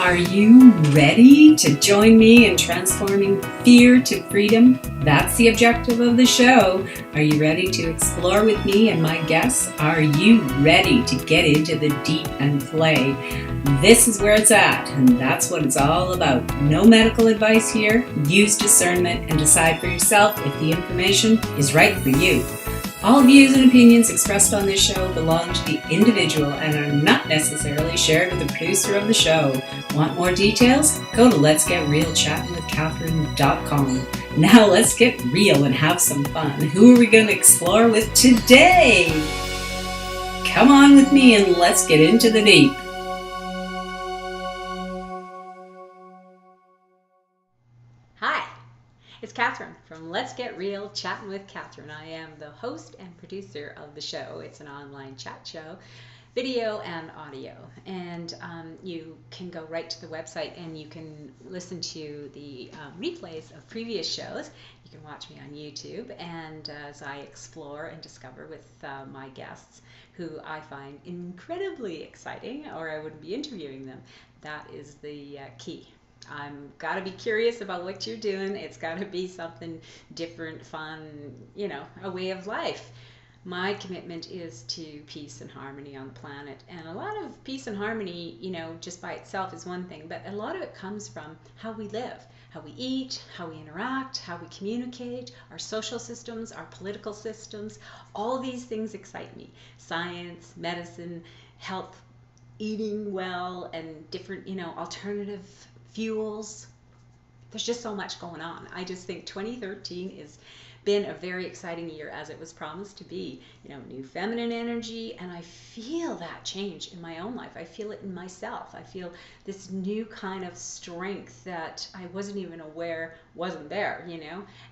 Are you ready to join me in transforming fear to freedom? That's the objective of the show. Are you ready to explore with me and my guests? Are you ready to get into the deep and play? This is where it's at, and that's what it's all about. No medical advice here. Use discernment and decide for yourself if the information is right for you. All views and opinions expressed on this show belong to the individual and are not necessarily shared with the producer of the show. Want more details? Go to letsgetrealchattinwithcatherine.com. Now let's get real and have some fun. Who are we going to explore with today? Come on with me and let's get into the deep. Hi. It's Catherine from Let's Get Real Chattin with Catherine. I am the host and producer of the show. It's an online chat show, video and audio. And you can go right to the website and you can listen to the replays of previous shows. You can watch me on YouTube, and as I explore and discover with my guests who I find incredibly exciting, or I wouldn't be interviewing them. That is the key. I'm got to be curious about what you're doing. It's got to be something different, fun, a way of life. My commitment is to peace and harmony on the planet. And a lot of peace and harmony, just by itself is one thing, but a lot of it comes from how we live, how we eat, how we interact, how we communicate, our social systems, our political systems. All these things excite me. Science, medicine, health, eating well, and different, alternative fuels. There's just so much going on. I just think 2013 has been a very exciting year, as it was promised to be. New feminine energy, and I feel that change in my own life. I feel it in myself. I feel this new kind of strength that I wasn't even aware wasn't there,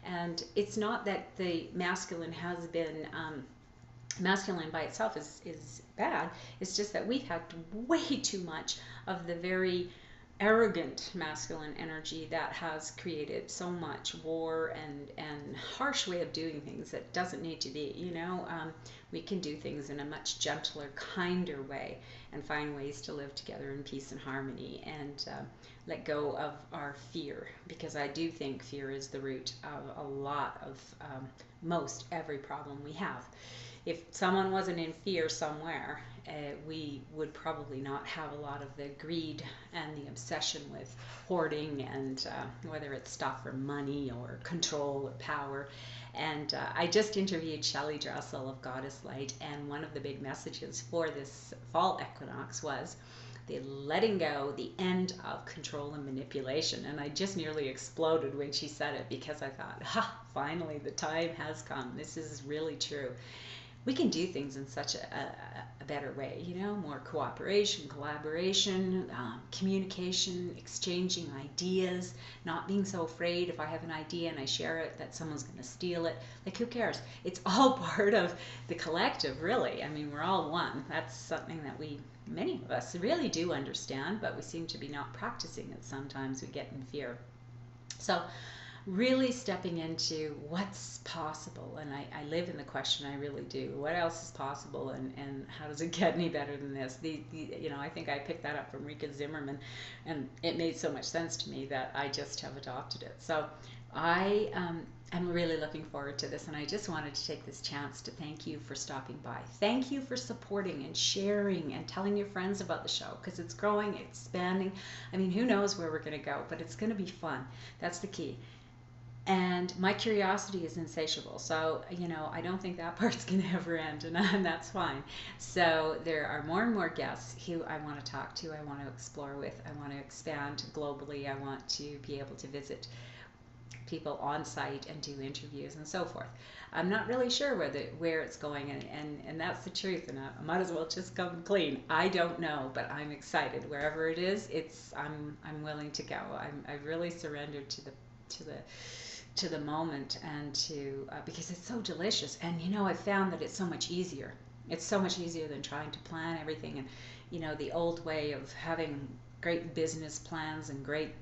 And it's not that the masculine has been masculine by itself is bad. It's just that we've had way too much of the very arrogant masculine energy that has created so much war and harsh way of doing things that doesn't need to be. We can do things in a much gentler, kinder way and find ways to live together in peace and harmony, and let go of our fear, because I do think fear is the root of a lot of most every problem we have. If someone wasn't in fear somewhere, we would probably not have a lot of the greed and the obsession with hoarding, and whether it's stuff or money or control or power. And I just interviewed Shelley Dressel of Goddess Light, and one of the big messages for this fall equinox was the letting go, the end of control and manipulation. And I just nearly exploded when she said it, because I thought, finally the time has come. This is really true. We can do things in such a better way, more cooperation, collaboration, communication, exchanging ideas, not being so afraid if I have an idea and I share it that someone's going to steal it. Like, who cares? It's all part of the collective, really. I mean, we're all one. That's something that many of us really do understand, but we seem to be not practicing it. Sometimes we get in fear. So really stepping into what's possible, and I live in the question, I really do. What else is possible, and how does it get any better than this? I think I picked that up from Rika Zimmerman, and it made so much sense to me that I just have adopted it. So I am really looking forward to this, and I just wanted to take this chance to thank you for stopping by. Thank you for supporting and sharing and telling your friends about the show, because it's growing, expanding. I mean, who knows where we're going to go, but it's going to be fun. That's the key. And my curiosity is insatiable. So, I don't think that part's going to ever end, and that's fine. So there are more and more guests who I want to talk to, I want to explore with, I want to expand globally, I want to be able to visit people on site and do interviews and so forth. I'm not really sure where it's going, and that's the truth, and I might as well just come clean. I don't know, but I'm excited. Wherever it is, I'm willing to go. I've really surrendered to the moment, and to because it's so delicious, and I've found that it's so much easier. It's so much easier than trying to plan everything, and the old way of having great business plans and great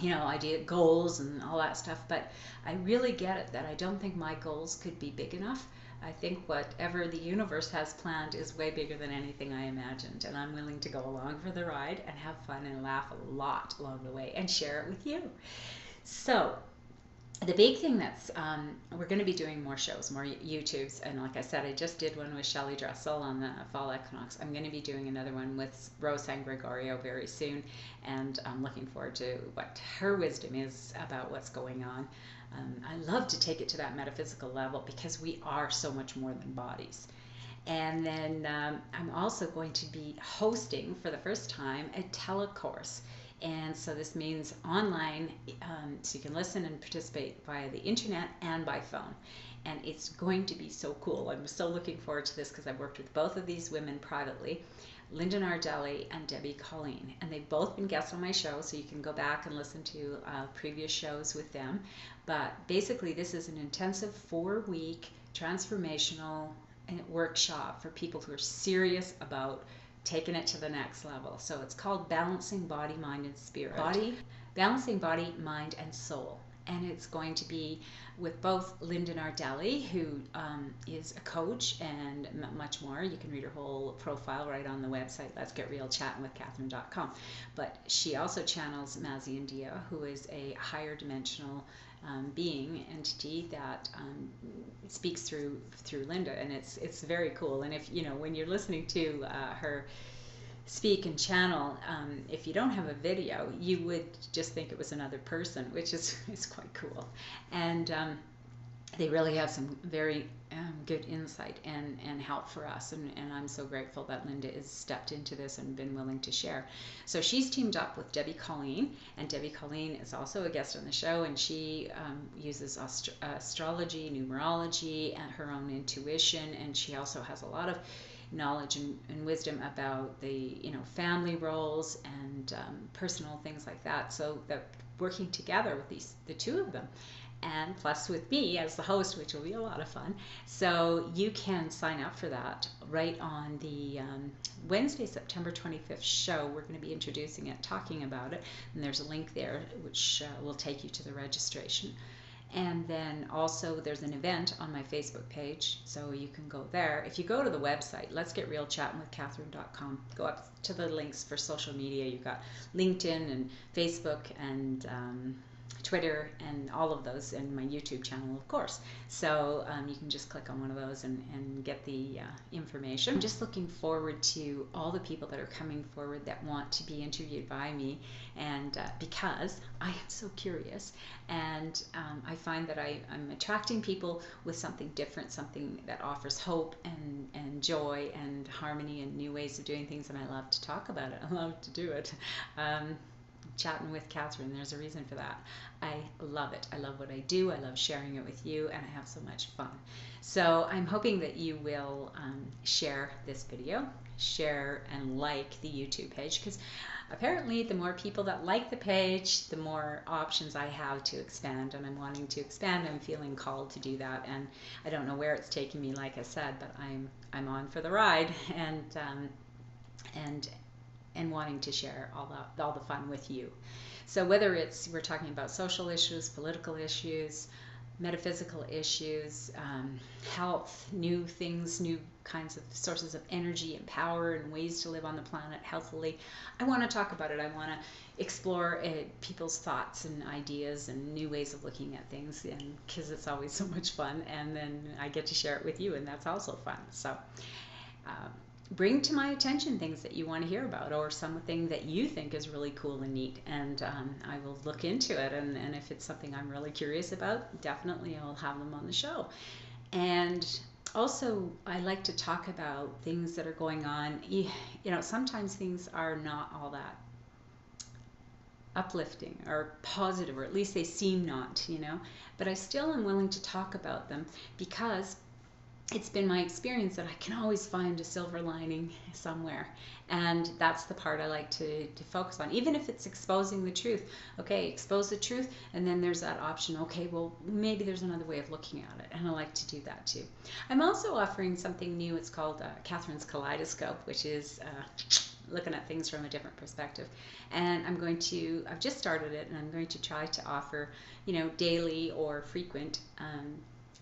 idea, goals and all that stuff, but I really get it that I don't think my goals could be big enough. I think whatever the universe has planned is way bigger than anything I imagined, and I'm willing to go along for the ride and have fun and laugh a lot along the way and share it with you. So the big thing that's we're going to be doing more shows, more YouTubes, and like I said, I just did one with Shelley Dressel on the fall equinox. I'm going to be doing another one with Roseanne Gregorio very soon, and I'm looking forward to what her wisdom is about what's going on. I love to take it to that metaphysical level because we are so much more than bodies. And then I'm also going to be hosting for the first time a telecourse. And so this means online, so you can listen and participate via the internet and by phone. And it's going to be so cool. I'm so looking forward to this because I've worked with both of these women privately, Linda Nardelli and Debbi Coleen. And they've both been guests on my show, so you can go back and listen to previous shows with them. But basically, this is an intensive 4-week transformational workshop for people who are serious about taking it to the next level. So it's called Balancing Body, Mind, and Spirit. Balancing Body, Mind, and Soul. And it's going to be with both Linda Nardelli, who is a coach and much more. You can read her whole profile right on the website, letsgetrealchattinwithcatherine.com. But she also channels Mazzy India, who is a higher dimensional being entity that speaks through Linda, and it's very cool. And if when you're listening to her speak and channel, if you don't have a video, you would just think it was another person, which is quite cool. And they really have some very good insight and help for us, and I'm so grateful that Linda has stepped into this and been willing to share. So she's teamed up with Debbi Coleen, and Debbi Coleen is also a guest on the show, and she uses astrology, numerology, and her own intuition, and she also has a lot of knowledge and wisdom about the family roles and personal things like that. So that working together with the two of them, and plus with me as the host, which will be a lot of fun. So you can sign up for that right on the Wednesday, September 25th show. We're going to be introducing it, talking about it, and there's a link there which will take you to the registration. And then also there's an event on my Facebook page, so you can go there. If you go to the website, letsgetrealchattinwithcatherine.com, go up to the links for social media. You've got LinkedIn and Facebook and Twitter and all of those, and my YouTube channel, of course. So you can just click on one of those and get the information. I'm just looking forward to all the people that are coming forward that want to be interviewed by me, and because I am so curious, and I find that I'm attracting people with something different, something that offers hope and joy and harmony and new ways of doing things, and I love to talk about it. I love to do it. Chatting with Catherine, there's a reason for that. I love it. I love what I do. I love sharing it with you, and I have so much fun. So I'm hoping that you will share this video, share and like the YouTube page, because apparently the more people that like the page, the more options I have to expand, and I'm wanting to expand. I'm feeling called to do that, and I don't know where it's taking me, like I said, but I'm on for the ride, and wanting to share all the fun with you. So whether we're talking about social issues, political issues, metaphysical issues, health, new things, new kinds of sources of energy and power and ways to live on the planet healthily, I want to talk about it. I want to explore people's thoughts and ideas and new ways of looking at things, and because it's always so much fun, and then I get to share it with you, and that's also fun. So bring to my attention things that you want to hear about, or something that you think is really cool and neat, and I will look into it, and if it's something I'm really curious about, definitely I'll have them on the show. And also, I like to talk about things that are going on. Sometimes things are not all that uplifting or positive, or at least they seem not, but I still am willing to talk about them, because it's been my experience that I can always find a silver lining somewhere, and that's the part I like to focus on, even if it's exposing the truth. Okay, expose the truth, and then there's that option, okay, well, maybe there's another way of looking at it, and I like to do that too. I'm also offering something new. It's called Catherine's Kaleidoscope, which is looking at things from a different perspective. And I've just started it, and I'm going to try to offer, daily or frequent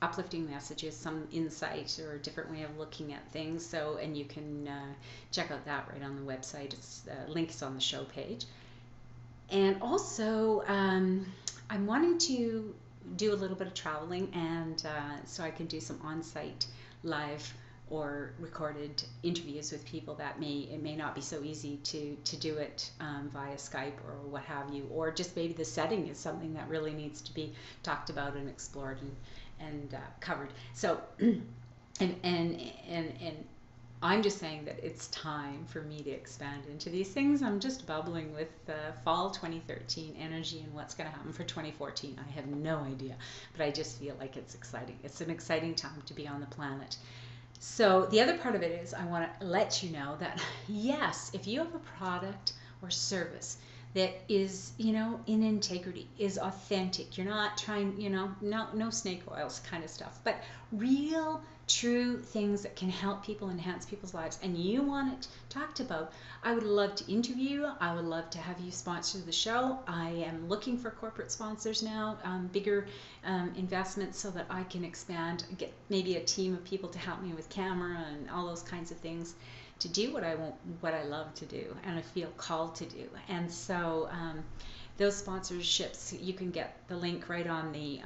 uplifting messages, some insight or a different way of looking at things. So, and you can check out that right on the website. It's links on the show page. And also, I'm wanting to do a little bit of traveling, and so I can do some on-site live or recorded interviews with people that it may not be so easy to do it via Skype or what have you, or just maybe the setting is something that really needs to be talked about and explored and covered. So, and I'm just saying that it's time for me to expand into these things. I'm just bubbling with fall 2013 energy and what's going to happen for 2014. I have no idea, but I just feel like it's exciting. It's an exciting time to be on the planet. So the other part of it is I want to let you know that, yes, if you have a product or service that is, in integrity, is authentic, you're not trying, no snake oils kind of stuff, but real, true things that can help people, enhance people's lives, and you want it talked about, I would love to interview you. I would love to have you sponsor the show. I am looking for corporate sponsors now, bigger investments, so that I can expand, get maybe a team of people to help me with camera and all those kinds of things, to do what I love to do and I feel called to do. And so those sponsorships, you can get the link right on the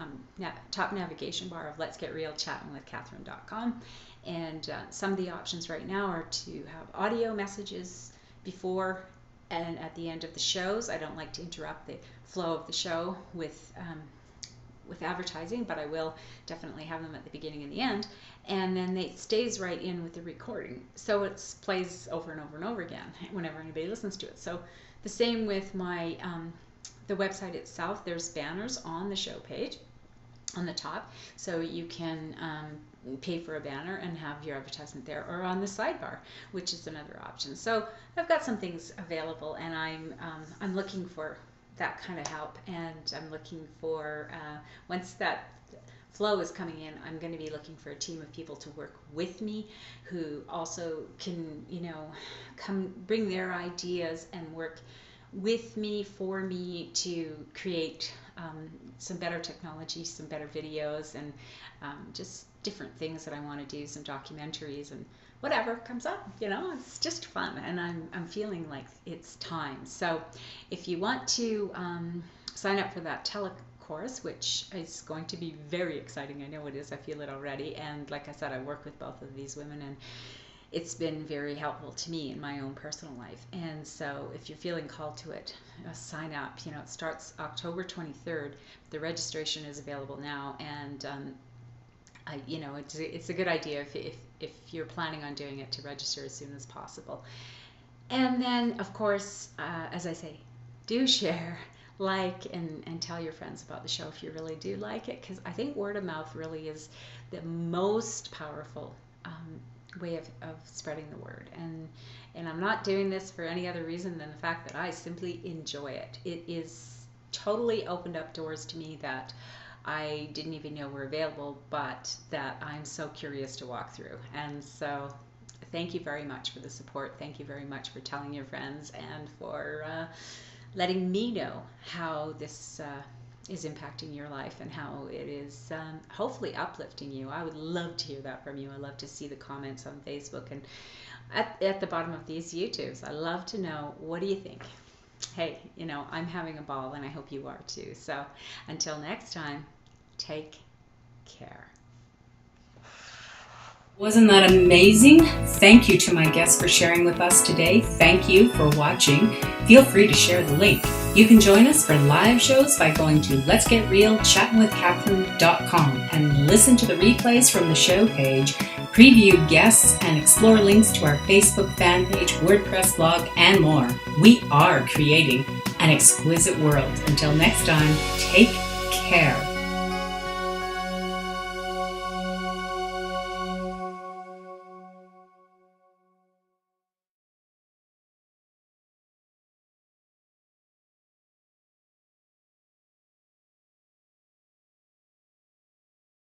top navigation bar of Let's Get Real Chattin with Catherine.com. And some of the options right now are to have audio messages before and at the end of the shows. I don't like to interrupt the flow of the show with advertising, but I will definitely have them at the beginning and the end, and then it stays right in with the recording, so it plays over and over and over again whenever anybody listens to it. So the same with my the website itself. There's banners on the show page on the top, so you can pay for a banner and have your advertisement there, or on the sidebar, which is another option. So I've got some things available, and I'm looking for that kind of help, and I'm looking for once that flow is coming in, I'm going to be looking for a team of people to work with me, who also can come bring their ideas and work with me, for me, to create some better technology, some better videos, and just different things that I want to do, some documentaries and whatever comes up. It's just fun, and I'm feeling like it's time. So if you want to sign up for that Telecourse, which is going to be very exciting, I know it is, I feel it already, and like I said, I work with both of these women, and it's been very helpful to me in my own personal life. And so if you're feeling called to it, sign up. It starts October 23rd. The registration is available now, and it's a good idea if you're planning on doing it, to register as soon as possible. And then, of course, as I say, do share, like, and tell your friends about the show if you really do like it, because I think word of mouth really is the most powerful way of spreading the word. And I'm not doing this for any other reason than the fact that I simply enjoy it. It is totally opened up doors to me that I didn't even know were available, but that I'm so curious to walk through. And so thank you very much for the support. Thank you very much for telling your friends, and for letting me know how this is impacting your life, and how it is hopefully uplifting you. I would love to hear that from you. I love to see the comments on Facebook and at the bottom of these YouTubes. I love to know, what do you think? Hey, I'm having a ball, and I hope you are too. So until next time, take care. Wasn't that amazing? Thank you to my guests for sharing with us today. Thank you for watching. Feel free to share the link. You can join us for live shows by going to letsgetrealchattinwithcatherine.com and listen to the replays from the show page, preview guests, and explore links to our Facebook fan page, WordPress blog, and more. We are creating an exquisite world. Until next time, take care.